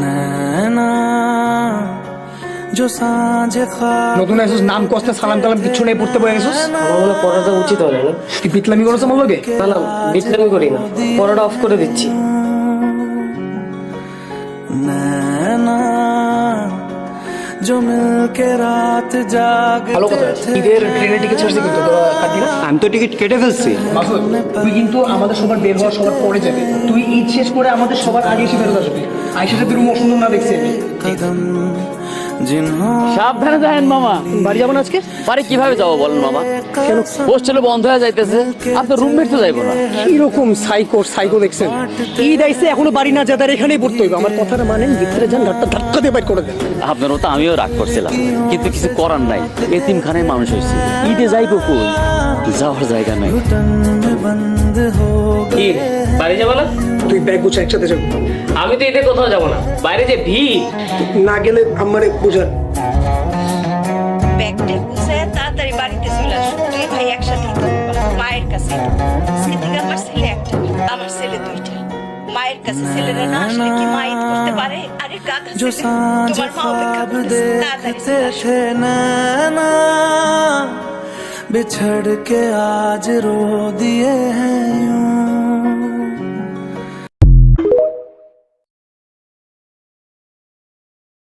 नैना जो सांझ ख्वाब নতুন এসেছিস, নাম কষ্টে সালাম কালাম কিছু নেই, পড়তে বয়ে গেছিস। আমার মনে হয় পড়াটা উচিত হবে না। তুই পিতলামি করেছ আমার লগে? না না, বিটলামি করি না, পড়াটা অফ করে দিচ্ছি। नैना जो मिलके रात ভালো কথা, जागते ঈদের ট্রেনের টিকিট ছাড়ছি কিন্তু তোরা কাটবি না? আমি তো টিকিট কেটে ফেলছি। মাসুদ, তুই কিন্তু আমাদের সবার বের হওয়ার সবার পরে যাবি। তুই ঈদ শেষ করে আমাদের সবার আগে এসে ফেরত আসবি। আইসার সাথে রুম অসুন্দর না দেখছি আমি। कदम जिन्हों সাবধানে যাবেন মামা। বাড়ি যাবো না আজকে? বাড়ি কিভাবে যাবো বলেন মামা? কেন? হোস্টেলে বন্ধ হয়ে যাইতেছে, আপনার রুমমেট তো যাইবো না। কিরকম সাইকো দেখছেন? ঈদ আইসে এখনো বাড়ি না যাদের এখানেই পড়তে হইবে। আমার কথাটা মানেন, ভিতরে যান, ধাক্কা ধাক্কা দিয়ে বাইর করে দেন। আপনারও তো আমিও রাগ করছিলাম, কিন্তু কিছু করার নাই। এতিমখানায় মানুষ হয়েছে, ঈদে যাইবো কই? যাওয়ার জায়গা নাই। घुटन में बंद हो কি বাড়ি যাবো না? তুই ব্যাগ গুছা, একসাথে যাবো। আমি তো ঈদে কোথাও যাবো না, বাইরে যে ভিড়। না গেলে আমারে বুঝান। ব্যাগটা গুছায় তাড়াতাড়ি বাড়িতে চলে আসো। দুই ভাই একসাথে মায়ের কাছে। সেদিকে আমার ছেলে একটা, আমার ছেলে দুইটা। মায়ের কাছে ছেলেরা না আসলে কি মা ঈদ করতে পারে? আরে কাকা जो ছেলে, सांझ তোমার মা অপেক্ষা ख्वाब করতেছে, তাড়াতাড়ি देखते চলে আসো। थे नैना बिछड़ के आज रो दिए हैं